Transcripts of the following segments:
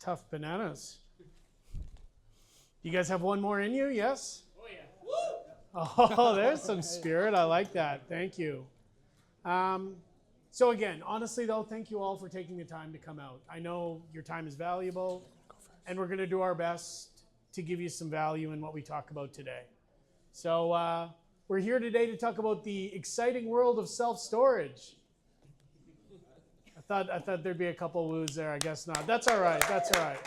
tough bananas. You guys have one more in you? Yes? Oh, yeah. Woo! Oh, there's some spirit. I like that. Thank you. So again, honestly though, thank you all for taking the time to come out. I know your time is valuable, and we're going to do our best to give you some value in what we talk about today. So we're here today to talk about the exciting world of self-storage. I thought there'd be a couple woos there. I guess not. That's all right. That's all right.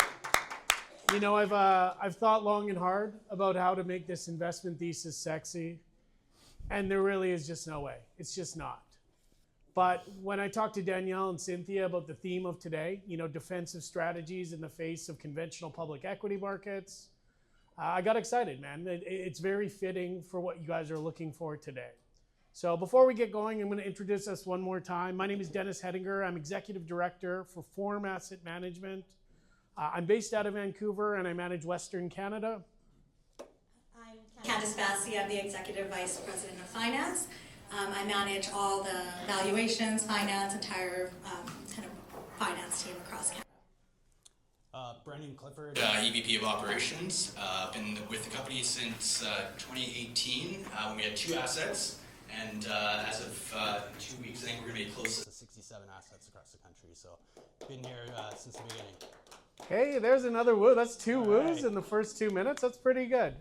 You know, I've thought long and hard about how to make this investment thesis sexy, and there really is just no way. It's just not. But when I talked to Danielle and Cynthia about the theme of today, you know, defensive strategies in the face of conventional public equity markets, I got excited, man. It's very fitting for what you guys are looking for today. So before we get going, I'm going to introduce us one more time. My name is Dennis Hedinger. I'm Executive Director for Forum Asset Management. I'm based out of Vancouver, and I manage Western Canada. I'm Candice Bassey. I'm the Executive Vice President of Finance. I manage all the valuations, finance, entire kind of finance team across Canada. Brendan Clifford, EVP of Operations. Been with the company since 2018 when we had 2 assets. And as of 2 weeks, I think we're going to be close to 67 assets across the country. So been here since the beginning. Hey, there's another woo. That's 2 All woos right. in the first 2 minutes. That's pretty good.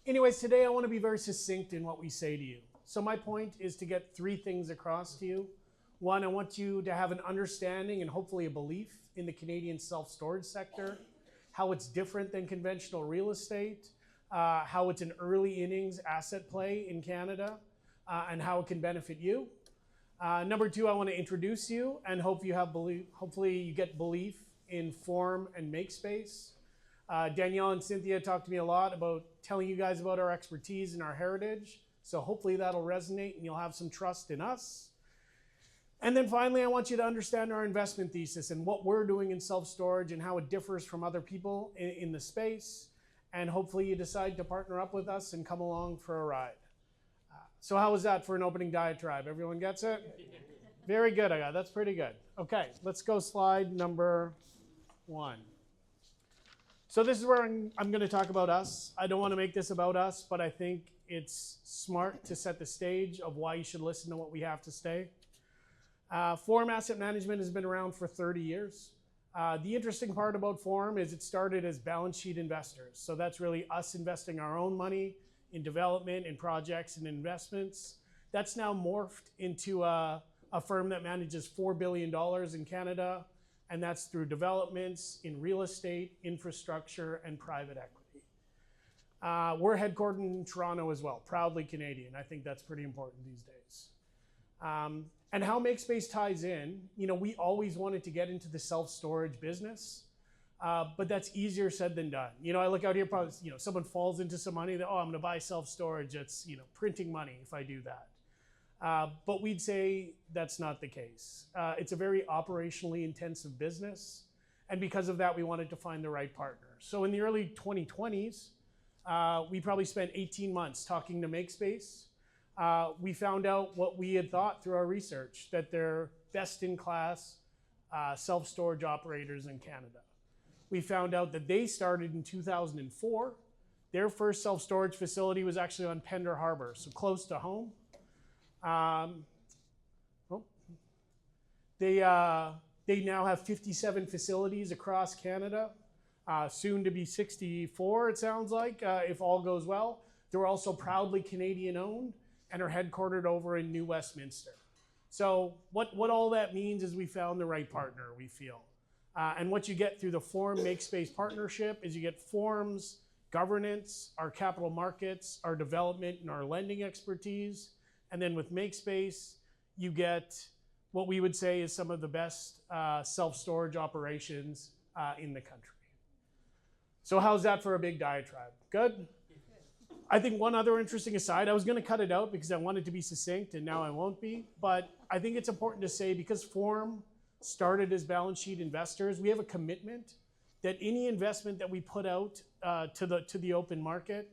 Anyways, today I want to be very succinct in what we say to you. So my point is to get 3 things across to you. 1, I want you to have an understanding and hopefully a belief in the Canadian self-storage sector, how it's different than conventional real estate, how it's an early innings asset play in Canada, and how it can benefit you. Number 2, I want to introduce you and hopefully you get belief in Form and Makespace. Danielle and Cynthia talked to me a lot about telling you guys about our expertise and our heritage. So hopefully that'll resonate and you'll have some trust in us. And then finally, I want you to understand our investment thesis and what we're doing in self-storage and how it differs from other people in the space. And hopefully you decide to partner up with us and come along for a ride. So how was that for an opening diatribe? Everyone gets it? Very good, I got it. That's pretty good. Okay, let's go slide number 1. So this is where I'm going to talk about us. I don't want to make this about us, but I think it's smart to set the stage of why you should listen to what we have to say. Forum Asset Management has been around for 30 years. The interesting part about Forum is it started as balance sheet investors. So that's really us investing our own money in development, in projects, and investments. That's now morphed into a firm that manages $4 billion in Canada, and that's through developments in real estate, infrastructure, and private equity. We're headquartered in Toronto as well, proudly Canadian. I think that's pretty important these days. And how Makespace ties in, you know, we always wanted to get into the self-storage business, but that's easier said than done. You know, I look out here, probably, you know, someone falls into some money that, oh, I'm gonna buy self-storage. It's, you know, printing money if I do that. But we'd say that's not the case. It's a very operationally intensive business. And because of that, we wanted to find the right partner. So in the early 2020s, we probably spent 18 months talking to Makespace. We found out what we had thought through our research, that they're best-in-class self-storage operators in Canada. We found out that they started in 2004. Their first self-storage facility was actually on Pender Harbor, so close to home. They now have 57 facilities across Canada, soon to be 64, it sounds like, if all goes well. They're also proudly Canadian-owned and are headquartered over in New Westminster. So what all that means is we found the right partner, we feel. And what you get through the Forum Makespace partnership is you get Forum's governance, our capital markets, our development, and our lending expertise. And then with Makespace, you get what we would say is some of the best self-storage operations in the country. So how's that for a big diatribe? Good? I think one other interesting aside, I was going to cut it out because I wanted to be succinct, and now I won't be. But I think it's important to say, because Forum started as balance sheet investors, we have a commitment that any investment that we put out to the open market,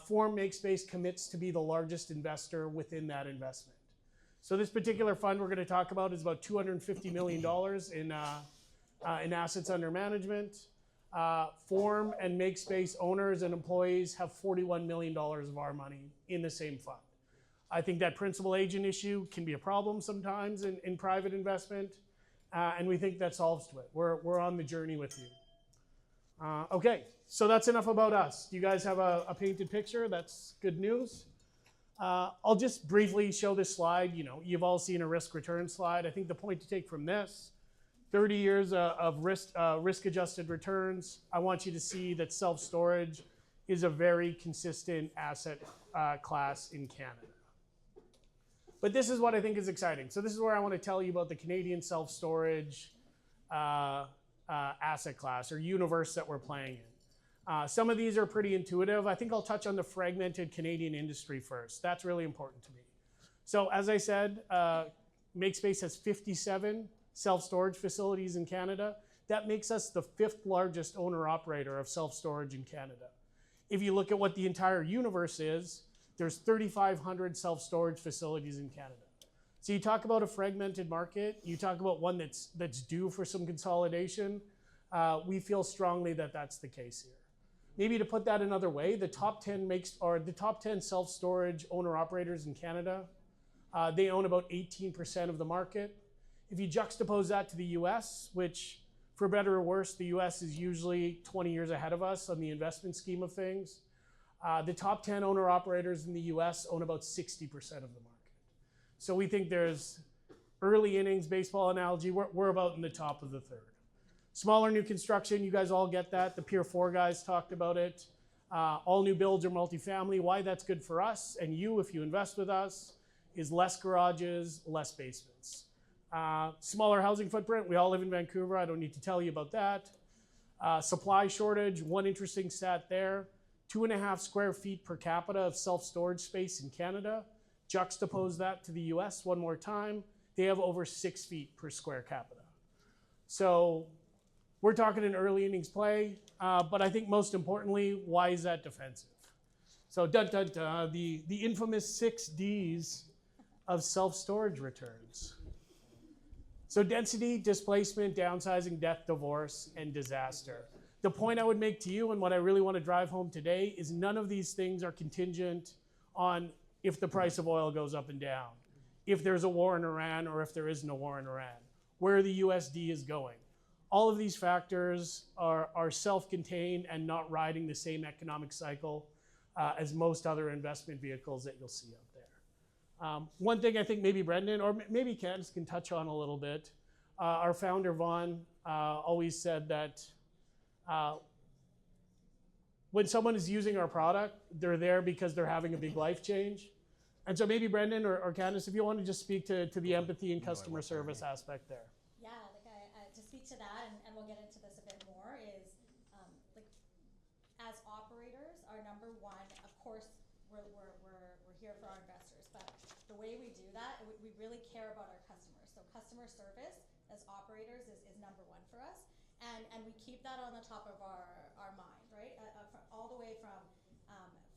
Forum Makespace commits to be the largest investor within that investment. So this particular fund we're going to talk about is about $250 million in in assets under management. Form and MakeSpace owners and employees have $41 million of our money in the same fund. I think that principal agent issue can be a problem sometimes in private investment, and we think that solves to it. We're on the journey with you. Okay, so that's enough about us. Do you guys have a painted picture? That's good news. I'll just briefly show this slide. You know, you've all seen a risk return slide. I think the point to take from this, 30 years of risk-adjusted returns. I want you to see that self-storage is a very consistent asset class in Canada. But this is what I think is exciting. So this is where I want to tell you about the Canadian self-storage asset class or universe that we're playing in. Some of these are pretty intuitive. I think I'll touch on the fragmented Canadian industry first. That's really important to me. So as I said, MakeSpace has 57 self-storage facilities in Canada. That makes us the 5th largest owner-operator of self-storage in Canada. If you look at what the entire universe is, there's 3,500 self-storage facilities in Canada. So you talk about a fragmented market, you talk about one that's due for some consolidation. We feel strongly that that's the case here. Maybe to put that another way, the top 10 self-storage owner-operators in Canada, they own about 18% of the market. If you juxtapose that to the US, which for better or worse, the US is usually 20 years ahead of us on the investment scheme of things. The top 10 owner-operators in the US own about 60% of the market. So we think there's early innings, baseball analogy, we're about in the top of the 3rd. Smaller new construction, you guys all get that. The Pier 4 guys talked about it. All new builds are multifamily. Why that's good for us and you if you invest with us is less garages, less basements. Smaller housing footprint, we all live in Vancouver. I don't need to tell you about that. Supply shortage, one interesting stat there. 2.5 square feet per capita of self-storage space in Canada. Juxtapose that to the US one more time. They have over 6 feet per square capita. So we're talking an early innings play, but I think most importantly, why is that defensive? So the infamous 6 Ds of self-storage returns. So density, displacement, downsizing, death, divorce, and disaster. The point I would make to you and what I really want to drive home today is none of these things are contingent on if the price of oil goes up and down, if there's a war in Iran or if there isn't a war in Iran, where the USD is going. All of these factors are self-contained and not riding the same economic cycle as most other investment vehicles that you'll see out there. One thing I think maybe Brendan or maybe Candace can touch on a little bit, our founder Vaughn always said that when someone is using our product, they're there because they're having a big life change. And so maybe Brendan or Candace, if you want to just speak to the empathy and customer service aspect there. Yeah, like to speak to that, and we'll get into this a bit more, is like as operators, our number one, of course, we're here for our investors, but the way we do that, we really care about our customers. So customer service as operators is number one for us. And we keep that on the top of our mind, right? All the way from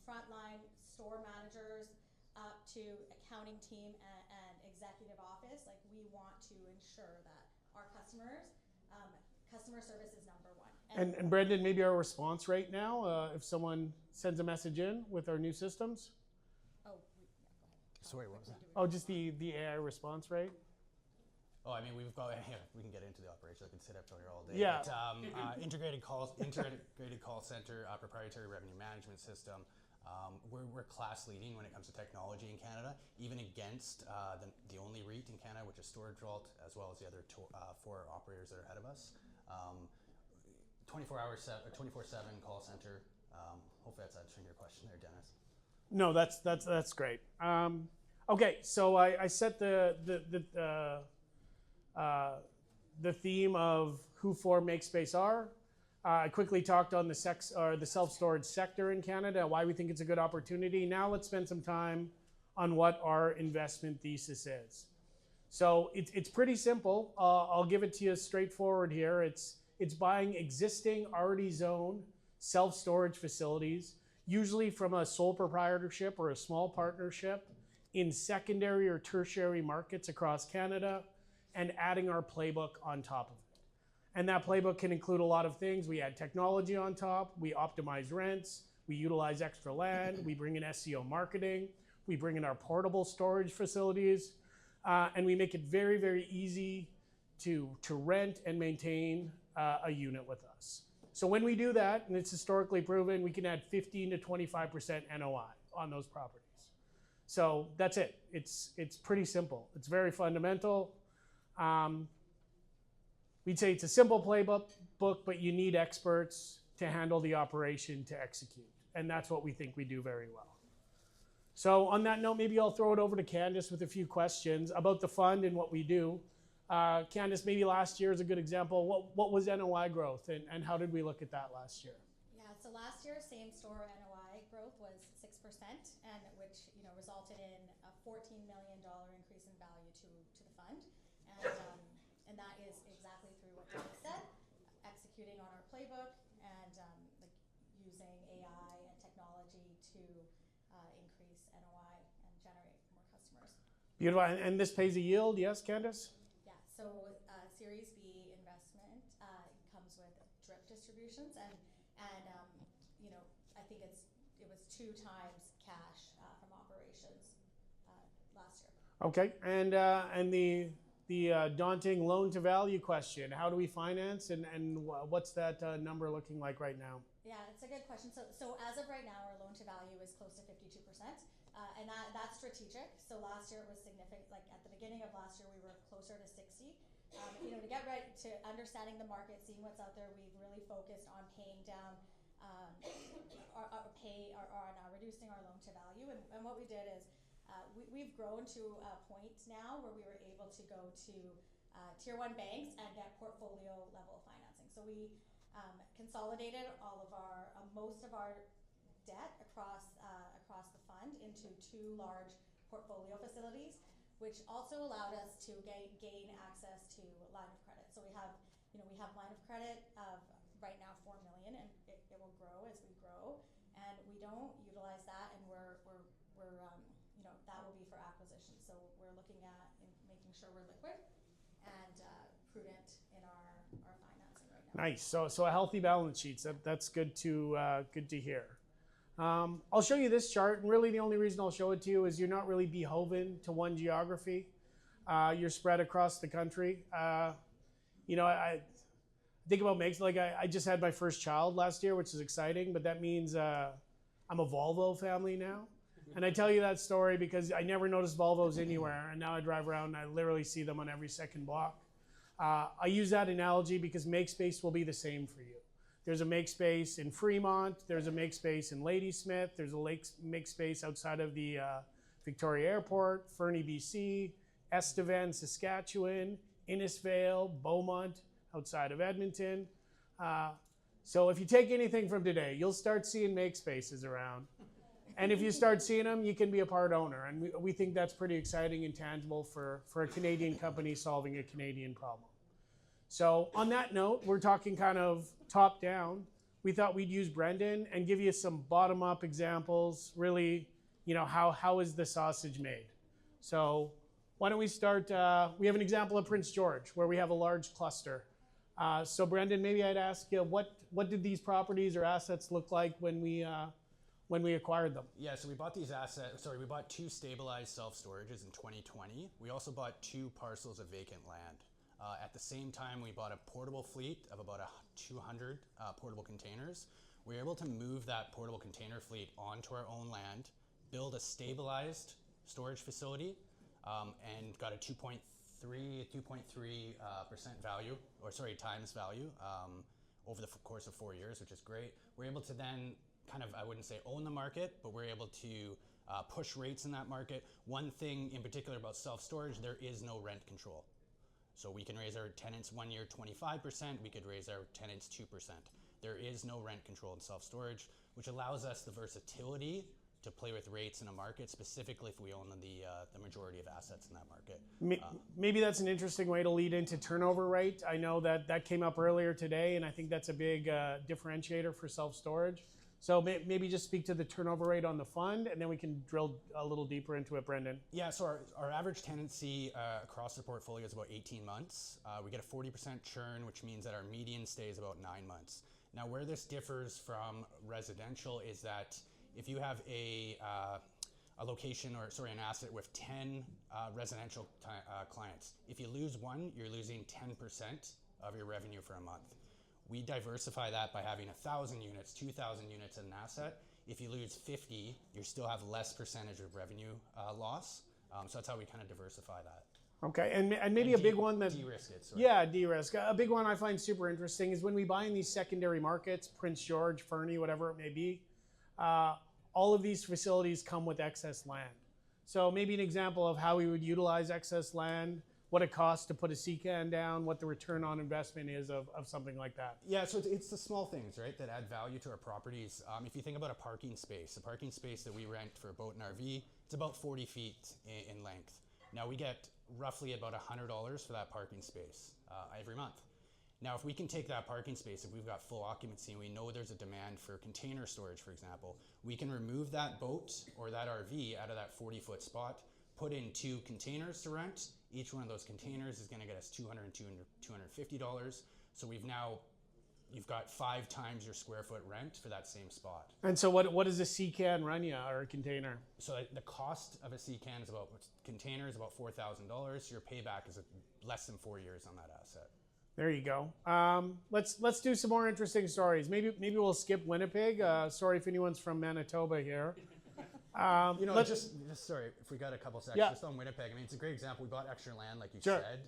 frontline store managers up to accounting team and executive office. Like, we want to ensure that our customers, customer service is number one. And Brendan, maybe our response rate now, if someone sends a message in with our new systems? Oh, yeah, go ahead. Sorry, what was that? Oh, just the AI response rate? Oh, I mean, we've got, yeah, we can get into the operation. I can sit up till here all day. Yeah. But, integrated call center, proprietary revenue management system. We're class leading when it comes to technology in Canada, even against the only REIT in Canada, which is Storage Vault, as well as the other 4 operators that are ahead of us. 24/7 call center. Hopefully that's answering your question there, Dennis. No, that's great. Okay, so I set the theme of who for MakeSpace are. I quickly talked on the self-storage sector in Canada, why we think it's a good opportunity. Now let's spend some time on what our investment thesis is. So it's pretty simple. I'll give it to you straightforward here. It's buying existing, already zoned self-storage facilities, usually from a sole proprietorship or a small partnership in secondary or tertiary markets across Canada, and adding our playbook on top of it. And that playbook can include a lot of things. We add technology on top, we optimize rents, we utilize extra land, we bring in SEO marketing, we bring in our portable storage facilities, and we make it very, very easy to rent and maintain a unit with us. So when we do that, and it's historically proven, we can add 15 to 25% NOI on those properties. So that's it. It's pretty simple. It's very fundamental. We'd say it's a simple playbook, but you need experts to handle the operation to execute. And that's what we think we do very well. So on that note, maybe I'll throw it over to Candace with a few questions about the fund and what we do. Candace, maybe last year is a good example. What was NOI growth and how did we look at that last year? Yeah, so last year, same store NOI growth was 6%, and which resulted in a $14 million increase in value to the fund, and that is exactly through what David said, executing on our playbook and like using AI and technology to increase NOI and generate more customers. Beautiful. And this pays a yield, yes, Candace? Yeah, so Series B investment comes with DRIP distributions, and I think it was 2 times cash from operations last year. Okay, and the daunting loan to value question: how do we finance, and what's that number looking like right now? Yeah, it's a good question. So as of right now, our loan to value is close to 52%, and that's strategic. So last year it was significant. Like at the beginning of last year, we were closer to 60. To get right to understanding the market, seeing what's out there, we've really focused on paying down, reducing our loan to value. And what we did is we've grown to a point now where we were able to go to tier 1 banks and get portfolio level financing. So we consolidated most of our debt across the fund into 2 large portfolio facilities, which also allowed us to gain access to line of credit. So we have line of credit of right now $4 million, and it will grow as we grow. And we don't utilize that, and we're that will be for acquisition. So we're looking at making sure we're liquid and prudent in our financing right now. Nice. So a healthy balance sheet. That's good to hear. I'll show you this chart, and really the only reason I'll show it to you is you're not really beholden to one geography. You're spread across the country. I think about makes like I just had my first child last year, which is exciting, but that means I'm a Volvo family now. And I tell you that story because I never noticed Volvos anywhere, and now I drive around and I literally see them on every second block. I use that analogy because MakeSpace will be the same for you. There's a MakeSpace in Fremont, there's a MakeSpace in Ladysmith, there's a MakeSpace outside of the Victoria Airport, Fernie, BC, Estevan, Saskatchewan, Innisfail, Beaumont, outside of Edmonton. So if you take anything from today, you'll start seeing MakeSpaces around. And if you start seeing them, you can be a part owner. And we think that's pretty exciting and tangible for a Canadian company solving a Canadian problem. So on that note, we're talking kind of top down. We thought we'd use Brendan and give you some bottom up examples, really, how is the sausage made? So why don't we start, we have an example of Prince George where we have a large cluster. So Brendan, maybe I'd ask you, what did these properties or assets look like when we acquired them? Yeah, so we bought these assets, we bought 2 stabilized self-storages in 2020. We also bought 2 parcels of vacant land. At the same time, we bought a portable fleet of about 200 portable containers. We were able to move that portable container fleet onto our own land, build a stabilized storage facility, and got a 2.3% value, times value over the course of 4 years, which is great. We're able to then I wouldn't say own the market, but we're able to push rates in that market. One thing in particular about self-storage, there is no rent control. So we can raise our tenants 1 year 25%, we could raise our tenants 2%. There is no rent control in self-storage, which allows us the versatility to play with rates in a market, specifically if we own the majority of assets in that market. Maybe that's an interesting way to lead into turnover rate. I know that came up earlier today, and I think that's a big differentiator for self-storage. So maybe just speak to the turnover rate on the fund, and then we can drill a little deeper into it, Brendan. Yeah, so our average tenancy across the portfolio is about 18 months. We get a 40% churn, which means that our median stay is about 9 months. Now, where this differs from residential is that if you have a location, or sorry, an asset with 10 residential clients, if you lose one, you're losing 10% of your revenue for a month. We diversify that by having 1,000 units, 2,000 units in an asset. If you lose 50, you still have less percentage of revenue loss. So that's how we kind of diversify that. Okay, and maybe a big one that de-risk it. Sorry. Yeah, de-risk. A big one I find super interesting is when we buy in these secondary markets, Prince George, Fernie, whatever it may be. All of these facilities come with excess land. So maybe an example of how we would utilize excess land, what it costs to put a CCAN down, what the return on investment is of something like that. Yeah, so it's the small things, right, that add value to our properties. If you think about a parking space that we rent for a boat and RV, it's about 40 feet in length. Now we get roughly about $100 for that parking space every month. Now, if we can take that parking space, if we've got full occupancy and we know there's a demand for container storage, for example, we can remove that boat or that RV out of that 40-foot spot, put in 2 containers to rent. Each one of those containers is going to get us $200 and $250. So you've got 5 times your square foot rent for that same spot. And so what does a CCAN run you, or a container? So the cost of a CCAN is container is about $4,000. Your payback is less than 4 years on that asset. There you go. Let's do some more interesting stories. Maybe we'll skip Winnipeg. Sorry if anyone's from Manitoba here. Just sorry, if we got a couple seconds, Yeah. just on Winnipeg. I mean, it's a great example. We bought extra land, like you Sure. said.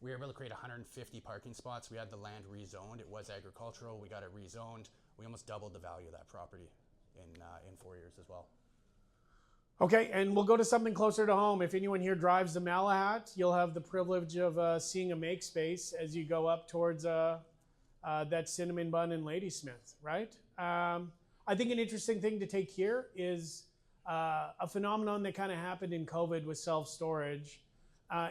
We were able to create 150 parking spots. We had the land rezoned. It was agricultural. We got it rezoned. We almost doubled the value of that property in 4 years as well. Okay, and we'll go to something closer to home. If anyone here drives the Malahat, you'll have the privilege of seeing a make space as you go up towards that Cinnamon Bun and Ladysmith, right? I think an interesting thing to take here is a phenomenon that kind of happened in COVID with self-storage,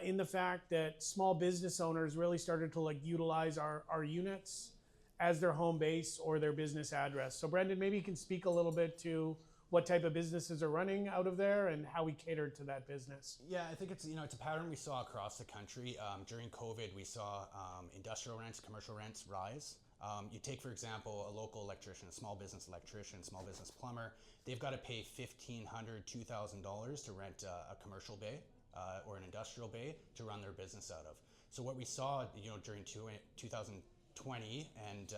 in the fact that small business owners really started to utilize our units as their home base or their business address. So Brendan, maybe you can speak a little bit to what type of businesses are running out of there and how we catered to that business. Yeah, I think it's a pattern we saw across the country. During COVID, we saw industrial rents, commercial rents rise. You take, for example, a local electrician, a small business electrician, small business plumber. They've got to pay $1,500, $2,000 to rent a commercial bay or an industrial bay to run their business out of. So what we saw, during 2020 and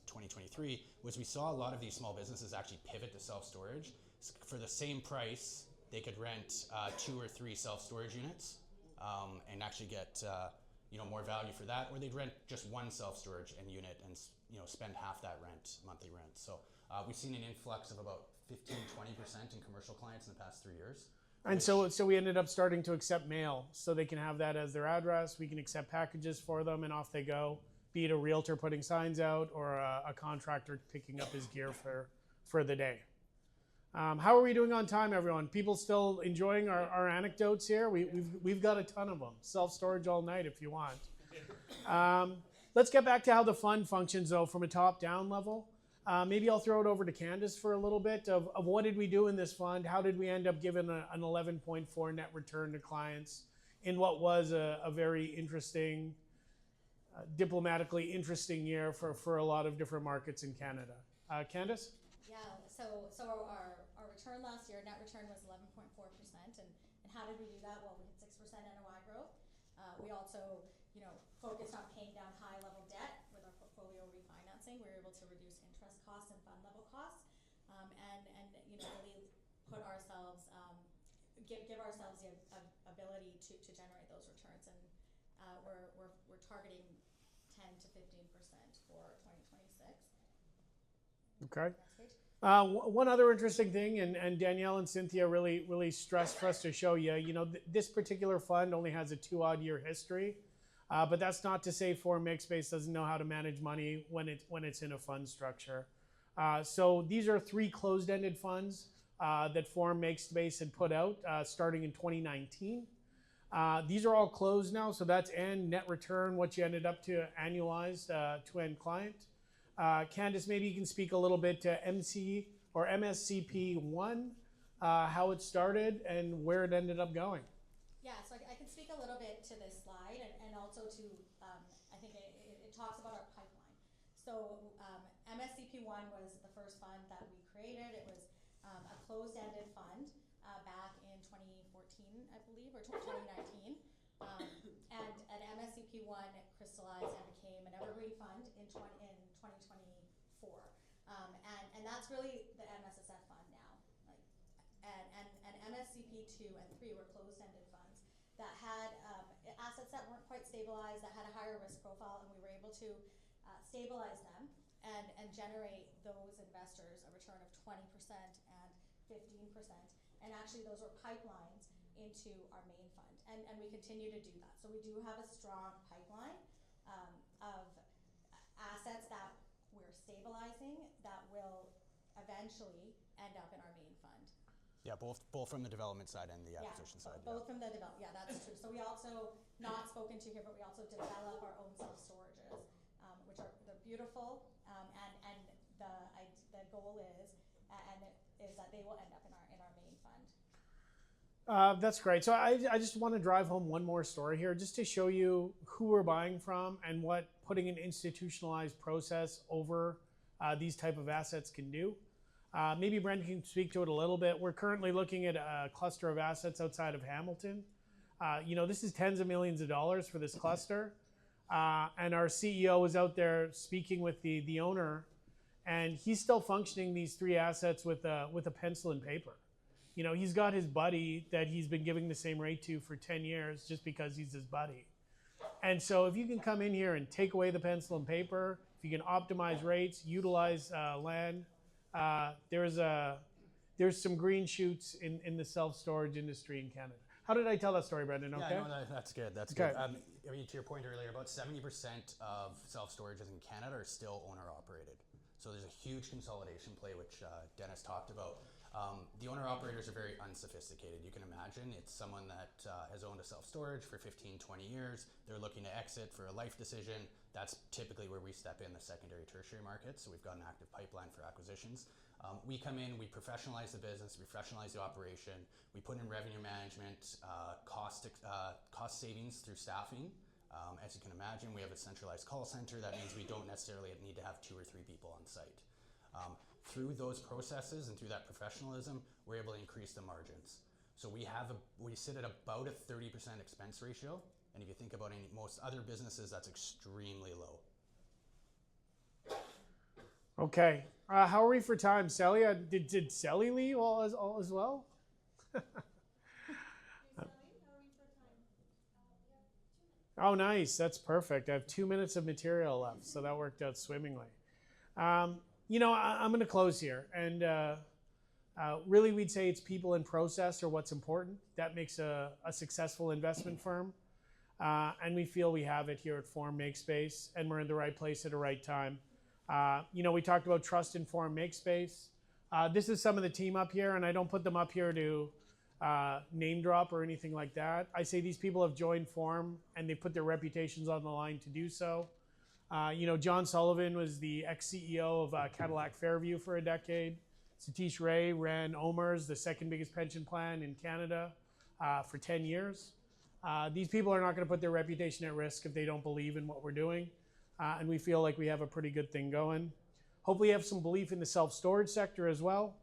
2023 was we saw a lot of these small businesses actually pivot to self-storage. For the same price, they could rent 2 or 3 self-storage units and actually get more value for that, or they'd rent just one self-storage unit and spend half that monthly rent. So we've seen an influx of about 15-20% in commercial clients in the past 3 years. And so we ended up starting to accept mail, so they can have that as their address. We can accept packages for them, and off they go. Be it a realtor putting signs out or a contractor picking up his gear for the day. How are we doing on time, everyone? People still enjoying our anecdotes here? We've got a ton of them. Self-storage all night if you want. Let's get back to how the fund functions, though, from a top-down level. Maybe I'll throw it over to Candace for a little bit of what did we do in this fund? How did we end up giving an 11.4 net return to clients in what was a very interesting, diplomatically interesting year for a lot of different markets in Canada. Candace? Yeah, so our return last year, net return was 11.4%, and how did we do that? Well, we had 6% NOI growth. We also, focused on paying down high-level debt with our portfolio refinancing. We were able to reduce interest costs and fund level costs, and really put ourselves, give ourselves the ability to generate those returns, and we're targeting 10 to 15% for 2026. Okay. One other interesting thing, and Danielle and Cynthia really stressed for us to show you, this particular fund only has a 2-odd year history, but that's not to say Forum MakeSpace doesn't know how to manage money when it's in a fund structure. So these are 3 closed-ended funds that Forum MakeSpace had put out starting in 2019. These are all closed now, so that's end net return, what you ended up to annualized to end client. Candace, maybe you can speak a little bit to MC or MSCP1, how it started and where it ended up going. Yeah, so I can speak a little bit to this slide and also to, I think it talks about our pipeline. So MSCP1 was the first fund that we created. It was a closed-ended fund back in 2014, I believe, or 2019. And MSCP1 crystallized and became an evergreen fund in 2024. And that's really the MSSF fund now. And MSCP2 and 3 were closed-ended funds that had assets that weren't quite stabilized, that had a higher risk profile, and we were able to stabilize them and generate those investors a return of 20% and 15%. And actually those were pipelines into our main fund. And we continue to do that. So we do have a strong pipeline of assets that we're stabilizing that will eventually end up in our main fund. Yeah, both from the development side and the acquisition side. Both from the development. Yeah, that's true. So we also, not spoken to here, but we also develop our own self-storages, which are they're beautiful, and the goal is that they will end up in our main fund. That's great. So I just want to drive home one more story here just to show you who we're buying from and what putting an institutionalized process over these type of assets can do. Maybe Brendan can speak to it a little bit. We're currently looking at a cluster of assets outside of Hamilton. This is tens of millions of dollars for this cluster. And our CEO was out there speaking with the owner, and he's still functioning these 3 assets with a pencil and paper. He's got his buddy that he's been giving the same rate to for 10 years just because he's his buddy. And so if you can come in here and take away the pencil and paper, if you can optimize rates, utilize land, there's some green shoots in the self-storage industry in Canada. How did I tell that story, Brendan? Okay. Yeah, no, that's good. That's okay. Good. To your point earlier, about 70% of self-storages in Canada are still owner-operated. So there's a huge consolidation play, which Dennis talked about. The owner-operators are very unsophisticated. You can imagine it's someone that has owned a self-storage for 15, 20 years. They're looking to exit for a life decision. That's typically where we step in, the secondary, tertiary market. So we've got an active pipeline for acquisitions. We come in, we professionalize the business, we professionalize the operation. We put in revenue management, cost savings through staffing. As you can imagine, we have a centralized call center. That means we don't necessarily need to have 2 or 3 people on site. Through those processes and through that professionalism, we're able to increase the margins. So we sit at about a 30% expense ratio, and if you think about most other businesses, that's extremely low. Okay, how are we for time, Sally? Did Sally leave all as well? Oh, nice. That's perfect. I have 2 minutes of material left, so that worked out swimmingly. I'm going to close here. And really, we'd say it's people and process are what's important. That makes a successful investment firm. And we feel we have it here at Forum Makespace, and we're in the right place at the right time. We talked about trust in Forum Makespace. This is some of the team up here, and I don't put them up here to name drop or anything like that. I say these people have joined Forum, and they put their reputations on the line to do so. John Sullivan was the ex-CEO of Cadillac Fairview for a decade. Satish Ray ran OMERS, the second biggest pension plan in Canada, for 10 years. These people are not going to put their reputation at risk if they don't believe in what we're doing. And we feel like we have a pretty good thing going. Hopefully you have some belief in the self-storage sector as well.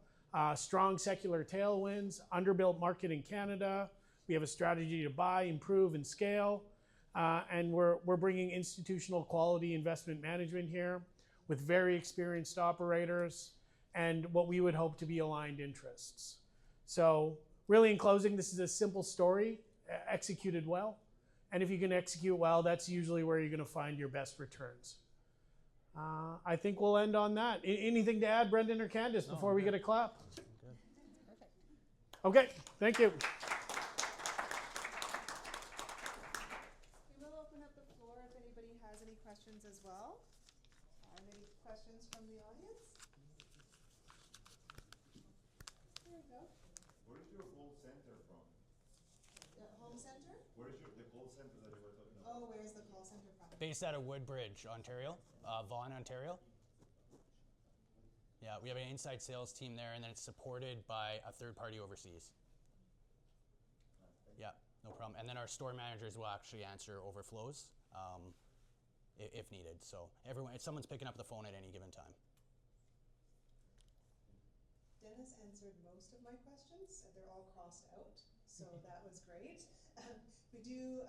Strong secular tailwinds, underbuilt market in Canada. We have a strategy to buy, improve, and scale. And we're bringing institutional quality investment management here with very experienced operators and what we would hope to be aligned interests. So really in closing, this is a simple story executed well. And if you can execute well, that's usually where you're going to find your best returns. I think we'll end on that. Anything to add, Brendan or Candace, before we get a clap? Good. Perfect. Okay, thank you. We will open up the floor if anybody has any questions as well. Any questions from the audience? There we go. Where is your call center from? The home center? Where is the call center that you were talking about? Oh, where's the call center from? Based out of Woodbridge, Ontario, Vaughan, Ontario. Yeah, we have an inside sales team there, and then it's supported by a third party overseas. Yeah, no problem. And then our store managers will actually answer overflows if needed. So if someone's picking up the phone at any given time. Dennis answered most of my questions, and they're all crossed out, so that was great. We do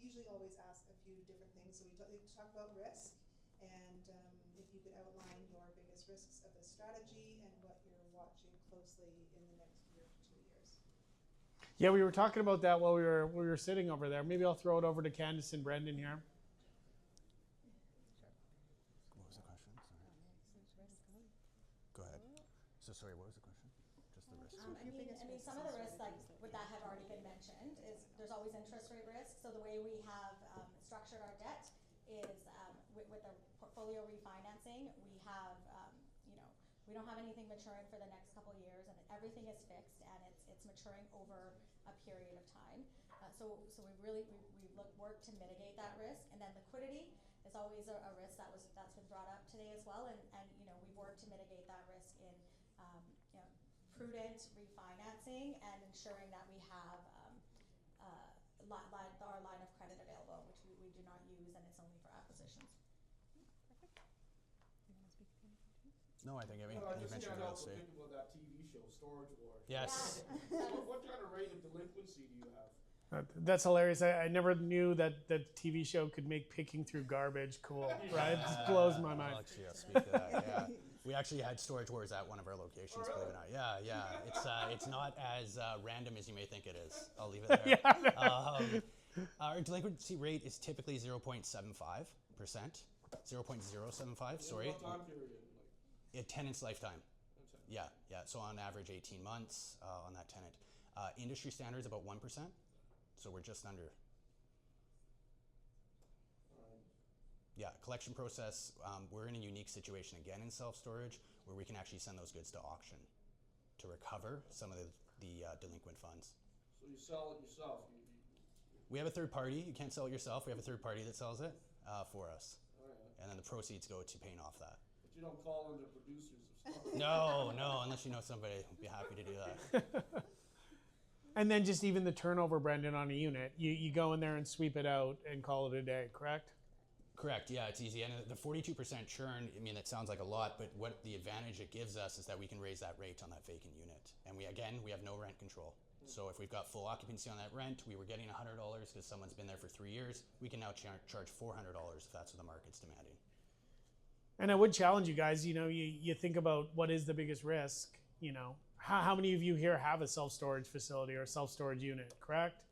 usually always ask a few different things, so we talk about risk, and if you could outline your biggest risks of the strategy and what you're watching closely in the next year to 2 years. Yeah, we were talking about that while we were sitting over there. Maybe I'll throw it over to Candace and Brendan here. What was the question? Sorry. Go ahead. So sorry, what was the question? Just the risk. I mean, some of the risks that have already been mentioned is there's always interest rate risk. So the way we have structured our debt is with the portfolio refinancing, we have, we don't have anything maturing for the next couple of years, and everything is fixed, and it's maturing over a period of time. So we've worked to mitigate that risk, and then liquidity is always a risk that's been brought up today as well, and we've worked to mitigate that risk in prudent refinancing and ensuring that we have our line of credit available, which we do not use, and it's only for acquisitions. No, I think you just mentioned can't real help but estate. think about that TV show, Storage Wars. Yes. What kind of rate of delinquency do you have? That's hilarious. I never knew that the TV show could make picking through garbage cool, right? It just blows my mind. Actually, I'll speak to that. Yeah, we actually had Storage Wars at one of our locations. Believe it or not. Yeah. It's not as random as you may think it is. I'll leave it there. Our delinquency rate is typically 0.75%. 0.075. Sorry. What time period? A tenant's lifetime. Yeah. So on average, 18 months on that tenant. Industry standard is about 1%. So we're just under. Yeah, collection process, we're in a unique situation again in self-storage where we can actually send those goods to auction to recover some of the delinquent funds. So you sell it yourself? We have a third party. You can't sell it yourself. We have a third party that sells it for us. All right. And then the proceeds go to paying off that. But you don't call in the producers of stuff? No, unless you know somebody who'd be happy to do that. And then just even the turnover, Brendan, on a unit, you go in there and sweep it out and call it a day, correct? Correct, yeah, it's easy. And the 42% churn, I mean, that sounds like a lot, but what the advantage it gives us is that we can raise that rate on that vacant unit. And we have no rent control. So if we've got full occupancy on that rent, we were getting $100 because someone's been there for 3 years, we can now charge $400 if that's what the market's demanding. And I would challenge you guys, you think about what is the biggest risk, how many of you here have a self-storage facility or a self-storage unit, correct?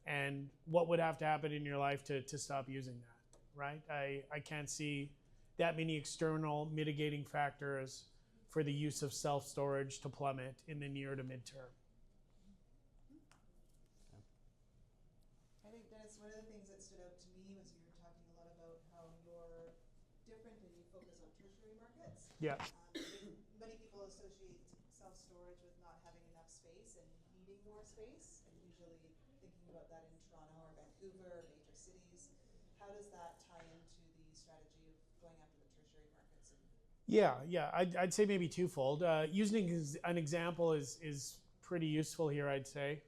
And what would have to happen in your life to stop using that, right? I can't see that many external mitigating factors for the use of self-storage to plummet in the near to midterm. I think, Dennis, one of the things that stood out to me was you were talking a lot about how you're different and you focus on tertiary markets. Yeah. Many people associate self-storage with not having enough space and needing more space, and usually thinking about that in Toronto or Vancouver, major cities. How does that tie into the strategy of going after the tertiary markets? Yeah. I'd say maybe twofold. Using an example is pretty useful here, I'd say.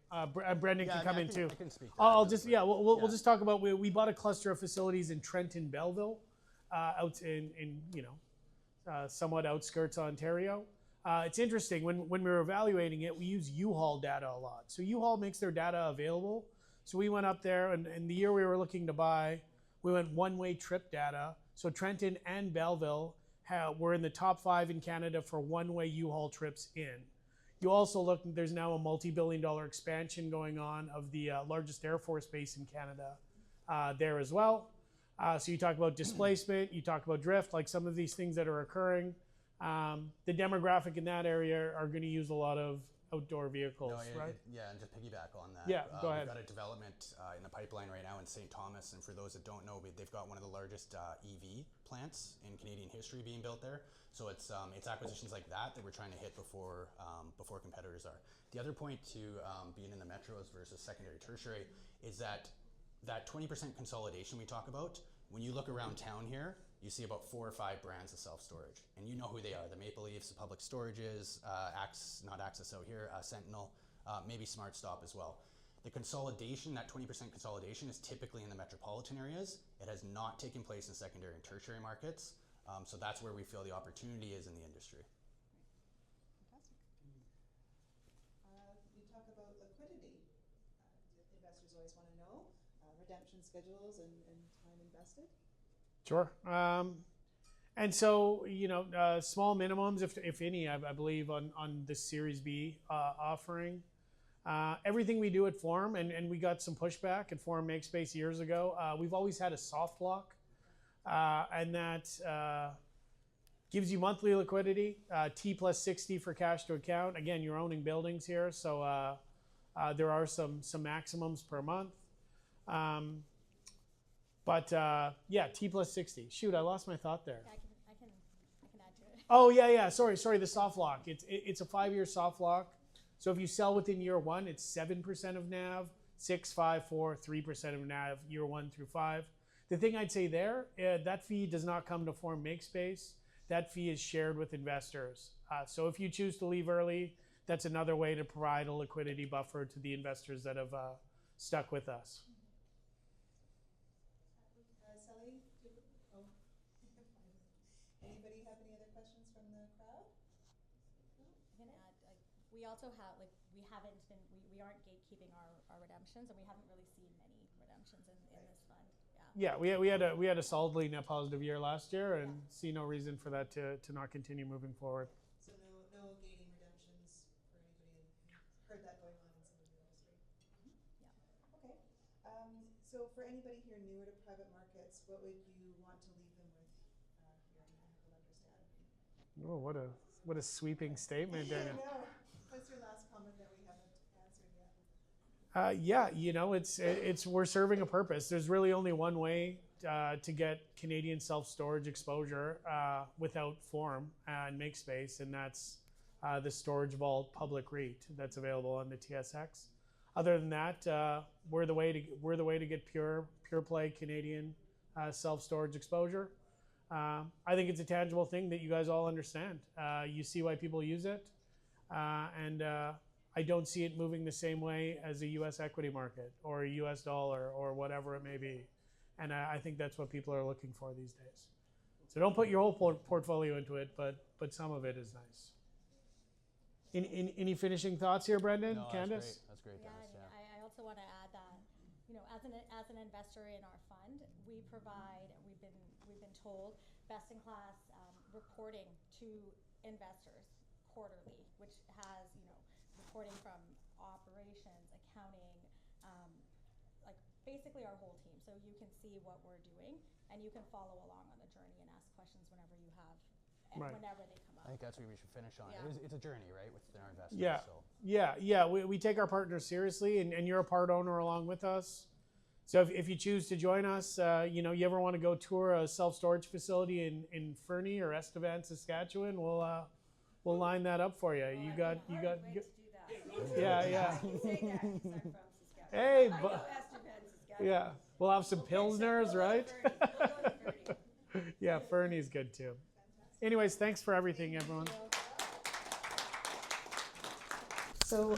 Brendan can come in too. I can speak to I'll that. just, we'll just talk about, we bought a cluster of facilities in Trenton, Belleville, out in somewhat outskirts Ontario. It's interesting, when we were evaluating it, we use U-Haul data a lot. So U-Haul makes their data available. So we went up there, and the year we were looking to buy, we went one-way trip data. So Trenton and Belleville were in the top 5 in Canada for one-way U-Haul trips in. You also look, there's now a multi-billion-dollar expansion going on of the largest Air Force base in Canada there as well. So you talk about displacement, you talk about drift, like some of these things that are occurring. The demographic in that area are going to use a lot of outdoor vehicles, right? Yeah, and to piggyback on that. Yeah, go ahead. We've got a development in the pipeline right now in St. Thomas, and for those that don't know, they've got one of the largest EV plants in Canadian history being built there. So it's acquisitions like that we're trying to hit before competitors are. The other point to being in the metros versus secondary, tertiary is that 20% consolidation we talk about. When you look around town here, you see about 4 or 5 brands of self-storage, and you know who they are: the Maple Leafs, the Public Storages, not Access out here, Sentinel, maybe SmartStop as well. The consolidation, that 20% consolidation, is typically in the metropolitan areas. It has not taken place in secondary and tertiary markets, so that's where we feel the opportunity is in the industry. Fantastic. You talk about liquidity. Investors always want to know redemption schedules and time invested. Sure. And so, small minimums, if any, I believe, on this Series B offering. Everything we do at Forum, and we got some pushback at Forum Makespace years ago, we've always had a soft lock, and that gives you monthly liquidity, T plus 60 for cash to account. Again, you're owning buildings here, so there are some maximums per month. But yeah, T plus 60. Shoot, I lost my thought there. Yeah, I can add to it. Oh yeah. Sorry. The soft lock. It's a 5-year soft lock. So if you sell within year 1, it's 7% of NAV, 6, 5, 4, 3% of NAV year 1 through 5. The thing I'd say there, that fee does not come to Forum Makespace. That fee is shared with investors. So if you choose to leave early, that's another way to provide a liquidity buffer to the investors that have stuck with us. Sally, anybody have any other questions from the crowd? I can add, like, we also have, like, we aren't gatekeeping our redemptions, and we haven't really seen many redemptions in this fund. Yeah. Yeah, we had a solidly net positive year last year, and see no reason for that to not continue moving forward. So no gating redemptions for anybody who's heard that going on in some of the industry. Yeah. Okay. So for anybody here newer to private markets, what would you want to leave them with here to help them understand? Oh, what a sweeping statement, I Dana. know. What's your last comment that we haven't answered yet? Yeah, we're serving a purpose. There's really only one way to get Canadian self-storage exposure without Forum and Makespace, and that's the Storage Vault public REIT that's available on the TSX. Other than that, we're the way to get pure play Canadian self-storage exposure. I think it's a tangible thing that you guys all understand. You see why people use it, and I don't see it moving the same way as a U.S. equity market or a U.S. dollar or whatever it may be. And I think that's what people are looking for these days. So don't put your whole portfolio into it, but some of it is nice. Any finishing thoughts here, Brendan? No, Candace? that's great, Yeah, Dennis. and I also want to add that, as an investor in our fund, we've been told best in class reporting to investors quarterly, which has reporting from operations, accounting, like basically our whole team. So you can see what we're doing, and you can follow along on the journey and ask questions whenever you have, and Right. whenever they come I up. think that's where we should finish on. Yeah. It's a journey, right, with our investors. Yeah. So. Yeah. We take our partners seriously, and you're a part owner along with us. So if you choose to join us, you ever want to go tour a self-storage facility in Fernie or Estevan, Saskatchewan, we'll line that up for you. You got. Yeah. Hey, yeah, we'll have some Pilsners, right? Yeah, Fernie's good too. Anyways, thanks for everything, everyone. So